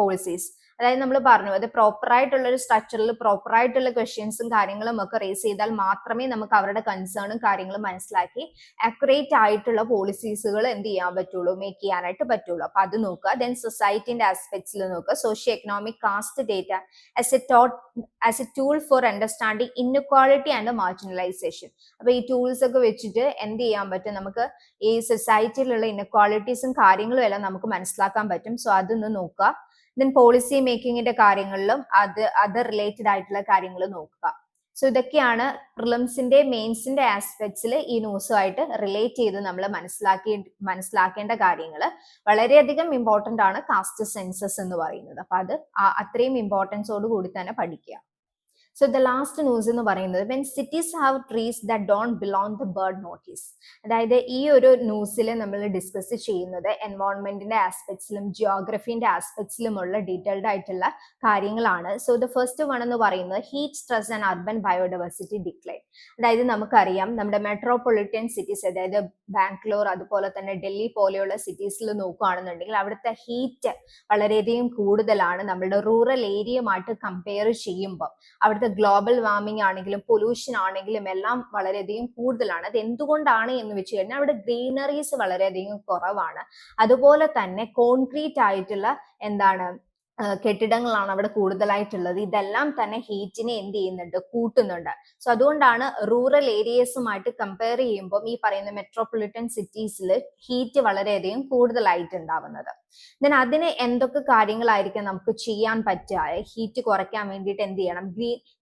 policies. അതായത് നമ്മൾ പറഞ്ഞു അത് പ്രോപ്പർ ആയിട്ടുള്ള ഒരു സ്ട്രക്ചറിൽ പ്രോപ്പർ ആയിട്ടുള്ള ക്വസ്റ്റ്യൻസും കാര്യങ്ങളും ഒക്കെ റേസ് ചെയ്താൽ മാത്രമേ നമുക്ക് അവരുടെ കൺസേണും കാര്യങ്ങളും മനസ്സിലാക്കി അക്യുറേറ്റ് ആയിട്ടുള്ള പോളിസീസുകൾ എന്ത് ചെയ്യാൻ പറ്റുള്ളൂ, മേക്ക് ചെയ്യാനായിട്ട് പറ്റുള്ളൂ. അപ്പൊ അത് നോക്കുക. ദെൻ സൊസൈറ്റിന്റെ ആസ്പെക്ട്സിൽ നോക്കുക. Socio economic caste data as a tool for understanding inequality and marginalisation. അപ്പൊ ഈ ടൂൾസ് ഒക്കെ വെച്ചിട്ട് എന്ത് ചെയ്യാൻ പറ്റും, നമുക്ക് ഈ സൊസൈറ്റിയിലുള്ള ഇൻഇക്വാളിറ്റീസും കാര്യങ്ങളും എല്ലാം നമുക്ക് മനസ്സിലാക്കാൻ പറ്റും. സോ അതൊന്ന് നോക്കുക. ദെൻ പോളിസി മേക്കിങ്ങിന്റെ കാര്യങ്ങളിലും അത് റിലേറ്റഡ് ആയിട്ടുള്ള കാര്യങ്ങൾ നോക്കുക. സോ ഇതൊക്കെയാണ് പ്രിലിംസിന്റെ മെയിൻസിന്റെ ആസ്പെക്ട്സിൽ ഈ ന്യൂസുമായിട്ട് റിലേറ്റ് ചെയ്ത് നമ്മൾ മനസ്സിലാക്കേണ്ട കാര്യങ്ങൾ. വളരെയധികം ഇമ്പോർട്ടന്റ് ആണ് കാസ്റ്റ് സെൻസസ് എന്ന് പറയുന്നത്. അപ്പൊ അത് അത്രയും ഇമ്പോർട്ടൻസോട് കൂടി തന്നെ പഠിക്കുക. സോ ദ ലാസ്റ്റ് ന്യൂസ് എന്ന് പറയുന്നത് when cities have trees that don't belong the bird notice. അതായത് ഈ ഒരു ന്യൂസിൽ നമ്മൾ ഡിസ്കസ് ചെയ്യുന്നത് എൻവയോൺമെന്റിന്റെ ആസ്പെക്ട്സിലും ജിയോഗ്രഫിന്റെ ആസ്പെക്ട്സിലുമുള്ള ഡീറ്റെയിൽഡ് ആയിട്ടുള്ള കാര്യങ്ങളാണ്. സോ ദ ഫസ്റ്റ് വൺ എന്ന് പറയുന്നത് heat stress and urban biodiversity decline. അതായത് നമുക്കറിയാം നമ്മുടെ മെട്രോപൊളിറ്റൻ സിറ്റീസ്, അതായത് ബാംഗ്ലൂർ അതുപോലെ തന്നെ ഡൽഹി പോലെയുള്ള സിറ്റീസിൽ നോക്കുകയാണെന്നുണ്ടെങ്കിൽ അവിടുത്തെ ഹീറ്റ് വളരെയധികം കൂടുതലാണ് നമ്മളുടെ റൂറൽ ഏരിയയുമായിട്ട് കമ്പയർ ചെയ്യുമ്പോൾ. അവിടുത്തെ ഗ്ലോബൽ വാർമിംഗ് ആണെങ്കിലും പൊല്യൂഷൻ ആണെങ്കിലും എല്ലാം വളരെയധികം കൂടുതലാണ്. അത് എന്തുകൊണ്ടാണ് എന്ന് വെച്ച് കഴിഞ്ഞാൽ അവിടെ ഗ്രീനറീസ് വളരെയധികം കുറവാണ്. അതുപോലെ തന്നെ കോൺക്രീറ്റ് ആയിട്ടുള്ള കെട്ടിടങ്ങളാണ് അവിടെ കൂടുതലായിട്ടുള്ളത്. ഇതെല്ലാം തന്നെ ഹീറ്റിനെ എന്ത് ചെയ്യുന്നുണ്ട്, കൂട്ടുന്നുണ്ട്. സോ അതുകൊണ്ടാണ് റൂറൽ ഏരിയസുമായിട്ട് കമ്പയർ ചെയ്യുമ്പോൾ ഈ പറയുന്ന മെട്രോപൊളിറ്റൻ സിറ്റീസിൽ ഹീറ്റ് വളരെയധികം കൂടുതലായിട്ട് ഉണ്ടാവുന്നത്. ദെൻ അതിന് എന്തൊക്കെ കാര്യങ്ങളായിരിക്കും നമുക്ക് ചെയ്യാൻ പറ്റുക, ഹീറ്റ് കുറയ്ക്കാൻ വേണ്ടിയിട്ട് എന്ത് ചെയ്യണം,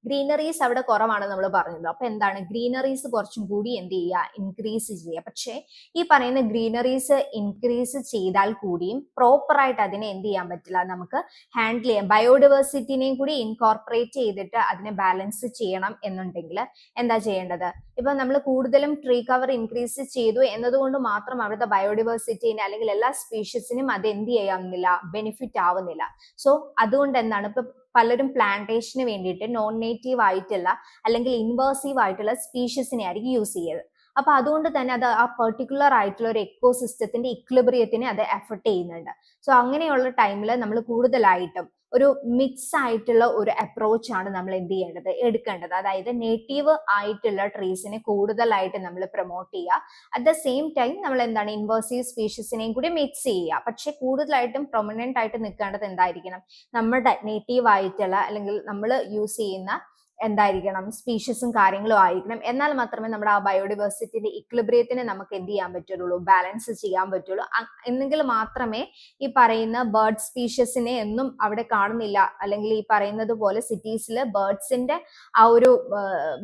ഗ്രീനറീസ് അവിടെ കുറവാണ് നമ്മൾ പറഞ്ഞത്. അപ്പൊ എന്താണ്, ഗ്രീനറീസ് കുറച്ചും കൂടി എന്ത് ചെയ്യുക, ഇൻക്രീസ് ചെയ്യുക. പക്ഷേ ഈ പറയുന്ന ഗ്രീനറീസ് ഇൻക്രീസ് ചെയ്താൽ കൂടിയും പ്രോപ്പർ ആയിട്ട് അതിനെ എന്ത് ചെയ്യാൻ പറ്റില്ല, നമുക്ക് ഹാൻഡിൽ ചെയ്യാം. ബയോഡൈവേഴ്സിറ്റിനെയും കൂടി ഇൻകോർപ്പറേറ്റ് ചെയ്തിട്ട് അതിനെ ബാലൻസ് ചെയ്യണം എന്നുണ്ടെങ്കിൽ എന്താ ചെയ്യേണ്ടത്, ഇപ്പൊ നമ്മൾ കൂടുതലും ട്രീ കവർ ഇൻക്രീസ് ചെയ്തു എന്നതുകൊണ്ട് മാത്രം അവിടുത്തെ ബയോഡൈവേഴ്സിറ്റിനെ അല്ലെങ്കിൽ എല്ലാ സ്പീഷീസിനും അത് എന്ത് ചെയ്യാവുന്നില്ല, ബെനിഫിറ്റ് ആവുന്നില്ല. സോ അതുകൊണ്ട് എന്താണ്, ഇപ്പൊ പലരും പ്ലാന്റേഷന് വേണ്ടിയിട്ട് നോൺ നേറ്റീവ് ആയിട്ടുള്ള അല്ലെങ്കിൽ ഇൻവേഴ്സീവ് ആയിട്ടുള്ള സ്പീഷീസിനെ ആയിരിക്കും യൂസ് ചെയ്യത്. അപ്പൊ അതുകൊണ്ട് തന്നെ അത് ആ പെർട്ടിക്കുലർ ആയിട്ടുള്ള ഒരു എക്കോസിസ്റ്റത്തിന്റെ ഇക്വിലിബ്രിയത്തിനെ അത് എഫക്ട് ചെയ്യുന്നുണ്ട്. സോ അങ്ങനെയുള്ള ടൈമിൽ നമ്മൾ കൂടുതലായിട്ടും ഒരു മിക്സ് ആയിട്ടുള്ള ഒരു അപ്രോച്ച് ആണ് നമ്മൾ എന്ത് ചെയ്യേണ്ടത്, എടുക്കേണ്ടത്. അതായത് നേറ്റീവ് ആയിട്ടുള്ള ട്രീസിനെ കൂടുതലായിട്ട് നമ്മൾ പ്രൊമോട്ട് ചെയ്യുക. അറ്റ് ദ സെയിം ടൈം നമ്മൾ എന്താണ് ഇൻവേസീവ് സ്പീഷീസിനെയും കൂടി മിക്സ് ചെയ്യുക. പക്ഷെ കൂടുതലായിട്ടും പ്രൊമനന്റ് ആയിട്ട് നിൽക്കേണ്ടത് എന്തായിരിക്കണം, നമ്മുടെ നേറ്റീവ് ആയിട്ടുള്ള അല്ലെങ്കിൽ നമ്മൾ യൂസ് ചെയ്യുന്ന എന്തായിരിക്കണം സ്പീഷീസും കാര്യങ്ങളും ആയിരിക്കണം. എന്നാൽ മാത്രമേ നമ്മുടെ ആ ബയോഡിവേഴ്സിറ്റിന്റെ ഇക്ലിബ്രിയത്തിനെ നമുക്ക് എന്ത് ചെയ്യാൻ പറ്റുള്ളൂ, ബാലൻസ് ചെയ്യാൻ പറ്റുള്ളൂ. എന്നെങ്കിൽ മാത്രമേ ഈ പറയുന്ന ബേർഡ് സ്പീഷീസിനെ എന്നും അവിടെ കാണുന്നില്ല, അല്ലെങ്കിൽ ഈ പറയുന്നത് പോലെ സിറ്റീസിൽ ബേർഡ്സിന്റെ ആ ഒരു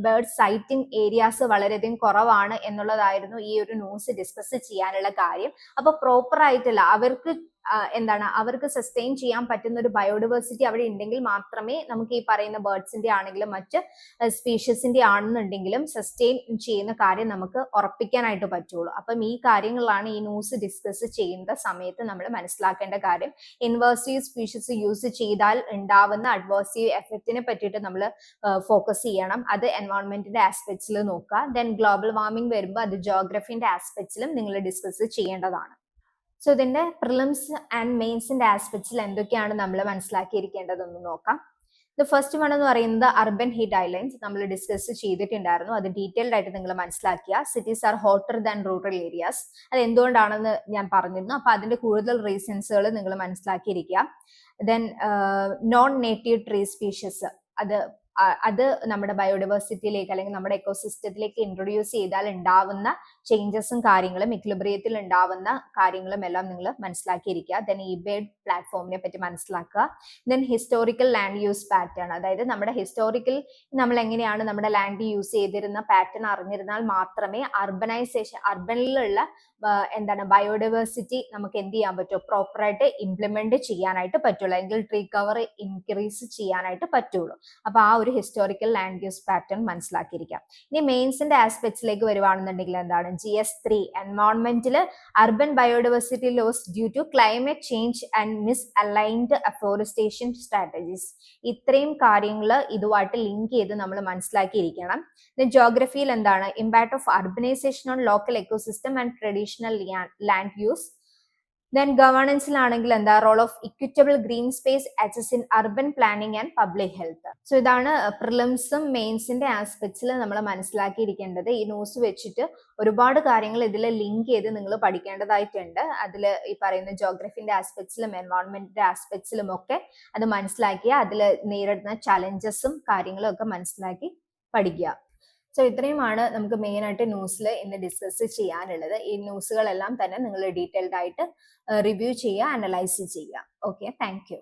ബേർഡ് സൈറ്റിംഗ് ഏരിയാസ് വളരെയധികം കുറവാണ് എന്നുള്ളതായിരുന്നു ഈ ഒരു ന്യൂസ് ഡിസ്കസ് ചെയ്യാനുള്ള കാര്യം. അപ്പൊ പ്രോപ്പർ ആയിട്ടല്ല അവർക്ക് എന്താണ് അവർക്ക് സസ്റ്റെയിൻ ചെയ്യാൻ പറ്റുന്ന ഒരു ബയോഡിവേഴ്സിറ്റി അവിടെ ഉണ്ടെങ്കിൽ മാത്രമേ നമുക്ക് ഈ പറയുന്ന ബേർഡ്സിന്റെ ആണെങ്കിലും മറ്റ് സ്പീഷീസിന്റെ ആണെന്നുണ്ടെങ്കിലും സസ്റ്റെയിൻ ചെയ്യുന്ന കാര്യം നമുക്ക് ഉറപ്പിക്കാനായിട്ട് പറ്റുള്ളൂ. അപ്പം ഈ കാര്യങ്ങളാണ് ഈ ന്യൂസ് ഡിസ്കസ് ചെയ്യുന്ന സമയത്ത് നമ്മൾ മനസ്സിലാക്കേണ്ട കാര്യം. ഇൻവേസീവ് സ്പീഷീസ് യൂസ് ചെയ്താൽ ഉണ്ടാവുന്ന അഡ്വേഴ്സീവ് എഫക്റ്റിനെ പറ്റിയിട്ട് നമ്മൾ ഫോക്കസ് ചെയ്യണം. അത് എൻവയോൺമെന്റിന്റെ ആസ്പെക്ട്സിൽ നോക്കുക. ദെൻ ഗ്ലോബൽ വാർമിംഗ് വരുമ്പോൾ അത് ജോഗ്രഫിന്റെ ആസ്പെക്ട്സിലും നിങ്ങൾ ഡിസ്കസ് ചെയ്യേണ്ടതാണ്. സോ ഇതിന്റെ പ്രിലിംസ് ആൻഡ് മെയിൻസിന്റെ ആസ്പെക്ട്സിൽ എന്തൊക്കെയാണ് നമ്മൾ മനസ്സിലാക്കിയിരിക്കേണ്ടതെന്ന് നോക്കാം. ദ ഫസ്റ്റ് വൺ എന്ന് പറയുന്നത് അർബൻ ഹീറ്റ് ഐലൻഡ്സ് നമ്മൾ ഡിസ്കസ് ചെയ്തിട്ടുണ്ടായിരുന്നു. അത് ഡീറ്റെയിൽഡ് ആയിട്ട് നിങ്ങൾ മനസ്സിലാക്കിയ cities are hotter than rural areas. അത് എന്തുകൊണ്ടാണെന്ന് ഞാൻ പറഞ്ഞിരുന്നു. അപ്പൊ അതിന്റെ കൂടുതൽ റീസൺസുകൾ നിങ്ങൾ മനസ്സിലാക്കിയിരിക്കുക. Then non native tree species അത് നമ്മുടെ ബയോഡൈവേഴ്സിറ്റിയിലേക്ക് അല്ലെങ്കിൽ നമ്മുടെ എക്കോസിസ്റ്റത്തിലേക്ക് ഇൻട്രൊഡ്യൂസ് ചെയ്താൽ ഉണ്ടാവുന്ന ചേഞ്ചസും കാര്യങ്ങളും ഇക്ലിബ്രിയത്തിൽ ഉണ്ടാവുന്ന കാര്യങ്ങളും എല്ലാം നിങ്ങൾ മനസ്സിലാക്കിയിരിക്കുക. ദെൻ ഇബേഡ് പ്ലാറ്റ്ഫോമിനെ പറ്റി മനസ്സിലാക്കുക. Then historical land use pattern, അതായത് നമ്മുടെ ഹിസ്റ്റോറിക്കൽ നമ്മൾ എങ്ങനെയാണ് നമ്മുടെ ലാൻഡ് യൂസ് ചെയ്തിരുന്ന പാറ്റേൺ അറിഞ്ഞിരുന്നാൽ മാത്രമേ അർബനിലുള്ള എന്താണ് ബയോഡൈവേഴ്സിറ്റി നമുക്ക് എന്ത് ചെയ്യാൻ പറ്റും, പ്രോപ്പറായിട്ട് ഇംപ്ലിമെന്റ് ചെയ്യാനായിട്ട് പറ്റുള്ളൂ, അല്ലെങ്കിൽ ട്രീ കവർ ഇൻക്രീസ് ചെയ്യാനായിട്ട് പറ്റുള്ളൂ. അപ്പൊ ആ ഒരു ഹിസ്റ്റോറിക്കൽ ലാൻഡ് യൂസ് പാറ്റേൺ മനസ്സിലാക്കിയിരിക്കാം. ഇനി മെയിൻസിന്റെ ആസ്പെക്ട്സിലേക്ക് വരുവാണെന്നുണ്ടെങ്കിൽ എന്താണ് GS3 എൻവയോൺമെന്റിൽ urban biodiversity loss due to climate change and misaligned afforestation strategies. ഇത്രയും കാര്യങ്ങൾ ഇതുമായിട്ട് ലിങ്ക് ചെയ്ത് നമ്മൾ മനസ്സിലാക്കിയിരിക്കണം. ജോഗ്രഫിയിൽ എന്താണ് impact of urbanisation on local ecosystem and traditional land use. Then ഗവേണൻസിലാണെങ്കിൽ എന്താ role of equitable green space access in urban planning and public health. So ഇതാണ് പ്രിലിംസും മെയിൻസിന്റെ ആസ്പെക്ട്സിൽ നമ്മൾ മനസ്സിലാക്കിയിരിക്കേണ്ടത്. ഈ ന്യൂസ് വെച്ചിട്ട് ഒരുപാട് കാര്യങ്ങൾ ഇതിൽ ലിങ്ക് ചെയ്ത് നിങ്ങൾ പഠിക്കേണ്ടതായിട്ടുണ്ട്. അതിൽ ഈ പറയുന്ന ജോഗ്രഫിന്റെ ആസ്പെക്ട്സിലും എൻവയോൺമെന്റിന്റെ ആസ്പെക്ട്സിലും ഒക്കെ അത് മനസ്സിലാക്കിയ അതിൽ നേരിടുന്ന ചലഞ്ചസും കാര്യങ്ങളും ഒക്കെ മനസ്സിലാക്കി പഠിക്കുക. സോ ഇത്രയുമാണ് നമുക്ക് മെയിൻ ആയിട്ട് ന്യൂസിൽ ഇന്ന് ഡിസ്കസ് ചെയ്യാനുള്ളത്. ഈ ന്യൂസുകളെല്ലാം തന്നെ നിങ്ങൾ ഡീറ്റെയിൽഡ് ആയിട്ട് റിവ്യൂ ചെയ്യുക, അനലൈസ് ചെയ്യുക. Okay, thank you.